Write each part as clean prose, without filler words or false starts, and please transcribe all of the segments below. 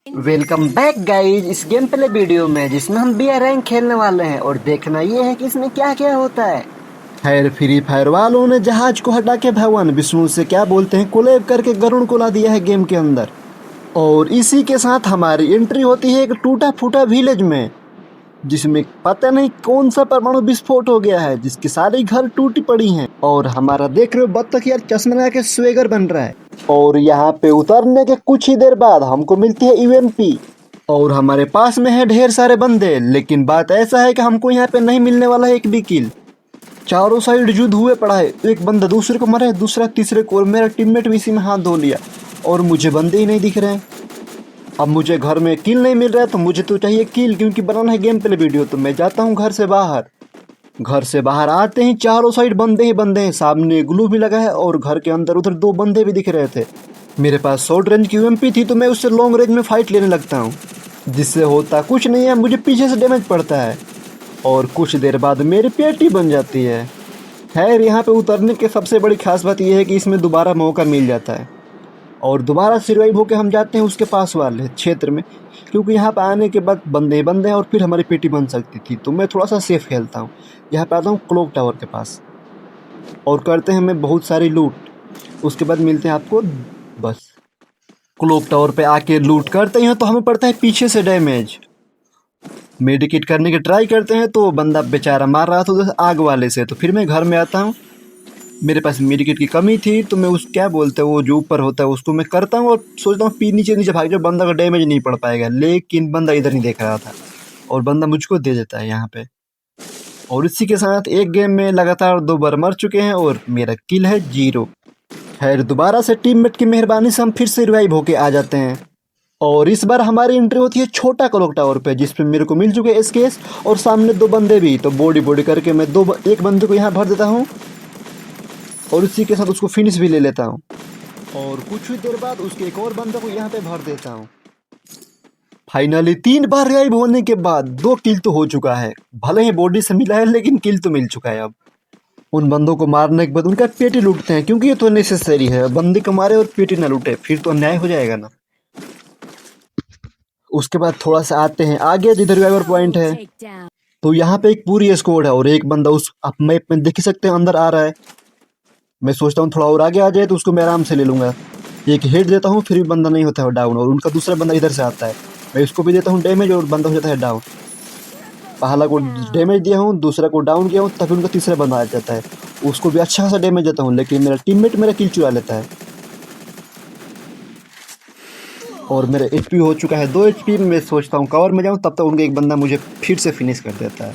Welcome back guys इस game play video में जिसमें हम BR रैंक खेलने वाले हैं और देखना ये है कि इसमें क्या क्या होता है। खैर फ्री फायर वालों ने जहाज को हटा के भगवान विष्णु से क्या बोलते हैं कोलैब करके गरुड़ को ला दिया है गेम के अंदर। और इसी के साथ हमारी एंट्री होती है एक टूटा फूटा विलेज में जिसमें पता नहीं कौन सा परमाणु विस्फोट हो गया है जिसके सारे घर टूटी पड़ी हैं। और हमारा देख रहे हो बत्तख यार चश्मा लगा के स्वेगर बन रहा है। और यहाँ पे उतरने के कुछ ही देर बाद हमको मिलती है UMP और हमारे पास में है ढेर सारे बंदे। लेकिन बात ऐसा है कि हमको यहाँ पे नहीं मिलने वाला है एक भी किल। चारों साइड युद्ध हुए पड़ा है, एक बंदा दूसरे को मारा है, दूसरा तीसरे को, और मेरा टीममेट भी इसी में हाथ धो लिया और मुझे बंदे ही नहीं दिख रहे हैं। अब मुझे घर में किल नहीं मिल रहा है तो मुझे तो चाहिए किल, क्योंकि बनाना है गेम प्ले वीडियो। तो मैं जाता हूँ घर से बाहर। घर से बाहर आते ही चारों साइड बंदे ही बंदे हैं, सामने ग्लू भी लगा है और घर के अंदर उधर दो बंदे भी दिख रहे थे। मेरे पास शॉर्ट रेंज की UMP थी तो मैं उससे लॉन्ग रेंज में फाइट लेने लगता हूँ, जिससे होता कुछ नहीं है, मुझे पीछे से डैमेज पड़ता है और कुछ देर बाद मेरी पेटी बन जाती है। खैर यहाँ पे उतरने की सबसे बड़ी खास बात यह है कि इसमें दोबारा मौका मिल जाता है और दोबारा सर्वाइव होकर हम जाते हैं उसके पास वाले क्षेत्र में, क्योंकि यहाँ पर आने के बाद बंदे बंदे हैं और फिर हमारी पेटी बन सकती थी। तो मैं थोड़ा सा सेफ खेलता हूँ। यहाँ पे आता हूँ क्लॉक टावर के पास और करते हैं हमें बहुत सारी लूट। उसके बाद मिलते हैं आपको बस। क्लॉक टावर पे आके लूट करते हैं तो हमें पड़ता है पीछे से डैमेज। मेडिकेट करने की ट्राई करते हैं तो बंदा बेचारा मार रहा था उधर आग वाले से। तो फिर मैं घर में आता हूँ, मेरे पास मेडिकेट की कमी थी तो मैं उस क्या बोलते हैं वो जो ऊपर होता है उसको मैं करता हूँ और सोचता हूँ नीचे नीचे भाग जाओ, बंदा का डैमेज नहीं पड़ पाएगा। लेकिन बंदा इधर नहीं देख रहा था और बंदा मुझको दे देता है यहाँ पे। और इसी के साथ एक गेम में लगातार 2 बार मर चुके हैं और मेरा किल है 0। खैर दोबारा से टीममेट की मेहरबानी से हम फिर से रिवाइव होके आ जाते हैं और इस बार हमारी एंट्री होती है छोटा क्लॉक टावर पे, जिसपे मेरे को मिल चुके SKS और सामने 2 बंदे भी। तो बॉडी करके मैं एक बंदे को यहाँ भर देता हूँ और उसी के साथ उसको फिनिश भी ले लेता हूँ और कुछ ही देर बाद उसके एक और बंदे को यहाँ पे भर देता हूँ। फाइनली 3 बार रिवाइव होने के बाद 2 किल तो हो चुका है, भले ही बॉडी से मिला है लेकिन किल तो मिल चुका है। अब उन बंदों को मारने के बाद उनका पेटी लूटते हैं, क्योंकि ये तो नेसेसरी है, बंदे को मारे और पेटी ना लूटे फिर तो अन्याय हो जाएगा ना। उसके बाद थोड़ा सा आते हैं आगे जिधर रिवाइवर पॉइंट है। तो यहाँ पे एक पूरी स्क्वाड है और एक बंदा उस आप मैप में देख सकते हैं अंदर आ रहा है। मैं सोचता हूँ थोड़ा और आगे आ जाए तो उसको मैं आराम से ले लूँगा। एक हेड देता हूँ फिर भी बंदा नहीं होता है डाउन, और उनका दूसरा बंदा इधर से आता है, मैं इसको भी देता हूँ डैमेज और बंदा हो जाता है डाउन। पहला को डैमेज दिया हूँ, दूसरा को डाउन किया हूँ, तभी उनका तीसरा बंदा आ जाता है, उसको भी अच्छा खासा डैमेज देता हूँ, लेकिन मेरा टीममेट मेरा किल चुरा लेता है और मेरा HP हो चुका है 2 HP। मैं सोचता हूँ कवर में जाऊँ, तब तक उनका एक बंदा मुझे फिर से फिनिश कर देता है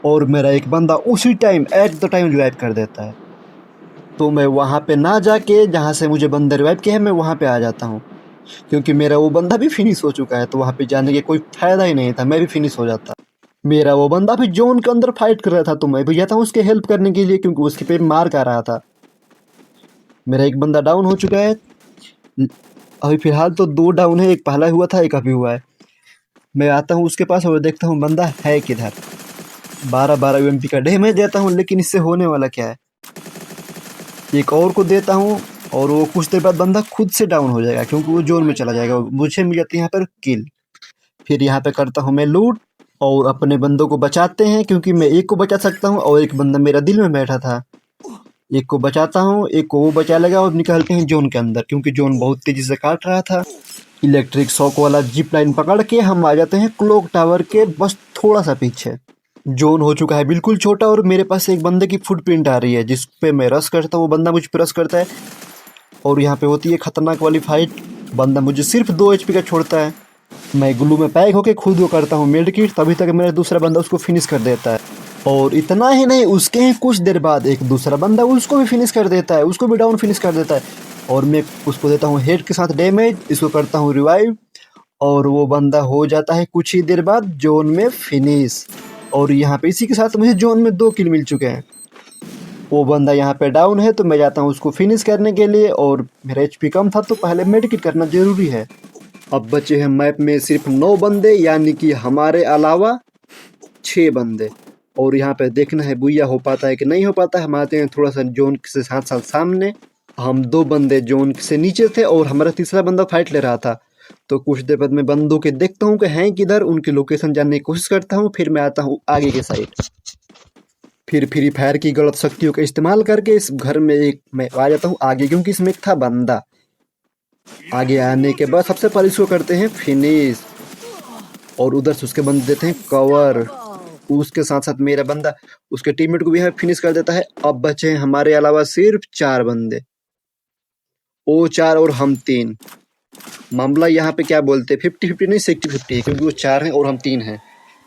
और मेरा एक बंदा उसी time at the time revive कर देता है। तो मैं वहाँ पे ना जाके जहाँ से मुझे बंदा रिवाइव किया है मैं वहाँ पे आ जाता हूँ, क्योंकि मेरा वो बंदा भी फिनिश हो चुका है। तो वहाँ पे जाने के कोई फ़ायदा ही नहीं था, मैं भी फिनिश हो जाता। मेरा वो बंदा भी जोन के अंदर फाइट कर रहा था तो मैं भी जाता हूँ उसके हेल्प करने के लिए, क्योंकि उसके पे मार कर रहा था। मेरा एक बंदा डाउन हो चुका है, अभी फ़िलहाल तो 2 डाउन है, एक पहला हुआ था एक अभी हुआ है। मैं आता हूँ उसके पास और देखता हूँ बंदा है किधर। 12 UMP का डैमेज देता हूँ, लेकिन इससे होने वाला क्या है, एक और को देता हूँ और वो कुछ देर बाद बंदा खुद से डाउन हो जाएगा, क्योंकि वो जोन में चला जाएगा। मुझे मिल जाती है यहाँ पर किल। फिर यहाँ पे करता हूँ मैं लूट और अपने बंदों को बचाते हैं, क्योंकि मैं एक को बचा सकता हूँ और एक बंदा मेरा दिल में बैठा था। एक को बचाता हूँ, एक को वो बचा लेगा और निकलते हैं जोन के अंदर, क्योंकि जोन बहुत तेज़ी से काट रहा था। इलेक्ट्रिक शॉक वाला जिप लाइन पकड़ के हम आ जाते हैं क्लॉक टावर के बस थोड़ा सा पीछे। जोन हो चुका है बिल्कुल छोटा और मेरे पास एक बंदे की फुटप्रिंट आ रही है, जिस पे मैं रश करता हूँ, वो बंदा मुझ पर रश करता है और यहाँ पे होती है खतरनाक वाली फाइट। बंदा मुझे सिर्फ 2 HP का छोड़ता है, मैं ग्लू में पैक होके खुद को करता हूँ मेडिकेट, तभी तक मेरा दूसरा बंदा उसको फिनिश कर देता है। और इतना ही नहीं, उसके ही कुछ देर बाद एक दूसरा बंदा उसको भी फिनिश कर देता है, उसको भी डाउन फिनिश कर देता है और मैं उसको देता हूँ हेड के साथ डैमेज, इसको करता हूँ रिवाइव और वो बंदा हो जाता है कुछ ही देर बाद जोन में फिनिश। और यहाँ पे इसी के साथ मुझे जोन में 2 किल मिल चुके हैं। वो बंदा यहाँ पे डाउन है तो मैं जाता हूँ उसको फिनिश करने के लिए, और मेरा HP कम था तो पहले मेडिकेट करना ज़रूरी है। अब बचे हैं मैप में सिर्फ 9 बंदे, यानी कि हमारे अलावा 6 बंदे। और यहाँ पे देखना है बुया हो पाता है कि नहीं हो पाता है। हम आते हैं थोड़ा सा जोन से साथ सामने। हम 2 बंदे जोन से नीचे थे और हमारा तीसरा बंदा फाइट ले रहा था, तो कुछ देर बाद मैं बंदों के देखता हूँ कि हैं किधर, उनकी लोकेशन जानने की कोशिश करता हूँ, फिर मैं आता हूँ आगे के साइड। फिर फ्री फायर की गलत शक्तियों का इस्तेमाल करके इस घर में मैं आ जाता हूँ आगे, क्योंकि इसमें एक था बंदा। आगे आने के बाद सबसे पहले इसको करते हैं फिनिश, और उधर से उसके बंदे देते हैं कवर। उसके साथ साथ मेरा बंदा उसके टीममेट को भी फिनिश कर देता है। अब बचे हैं हमारे अलावा सिर्फ 4 बंदे, वो 4 और हम 3। मामला यहाँ पे क्या बोलते हैं 50-50 नहीं 60-50 है, क्योंकि वो 4 हैं और हम 3 हैं।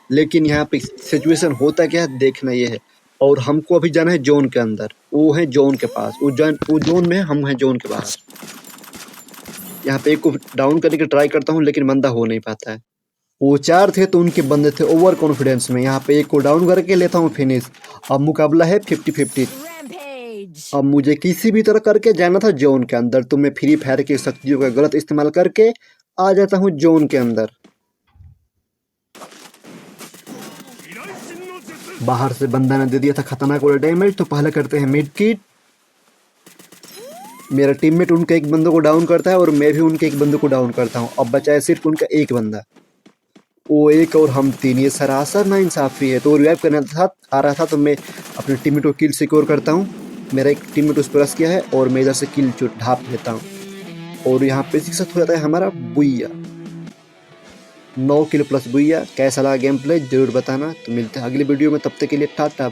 लेकिन यहाँ पे सिचुएशन होता क्या है देखना ये है। और हमको अभी जाना है जोन के अंदर, वो है जोन के पास, वो जोन में है, हम हैं जोन के बाहर। यहाँ पे एक को डाउन करने की ट्राई करता हूँ लेकिन बंदा हो नहीं पाता है। वो 4 थे तो उनके बंदे थे ओवर कॉन्फिडेंस में। यहाँ पे एक को डाउन करके लेता हूँ फिनिश। अब मुकाबला है 50-50। अब मुझे किसी भी तरह करके जाना था जोन के अंदर, तो मैं फ्री फायर की शक्तियों का गलत इस्तेमाल करके आ जाता हूँ जोन के अंदर। बाहर से बंदा ने दे दिया था खतरनाक वाला डैमेज, तो पहले करते हैं मिड किट। मेरा टीममेट उनके एक बंदे को डाउन करता है और मैं भी उनके एक बंदे को डाउन करता हूँ। अब बचा है सिर्फ उनका एक बंदा, वो एक और हम 3। ये सरासर नाइंसाफ़ी है। तो रिवाइव करने आ रहा था तो मैं अपने टीममेट को किल सिक्योर करता हूँ। मेरा एक टीममेट उस पर रश किया है और मैं इधर से किल ढाप लेता हूँ, और यहाँ पे इसी के साथ हो जाता है हमारा बुइया। 9 किल प्लस बुइया। कैसा लगा गेम प्ले जरूर बताना। तो मिलते हैं अगली वीडियो में, तब तक के लिए टाटा।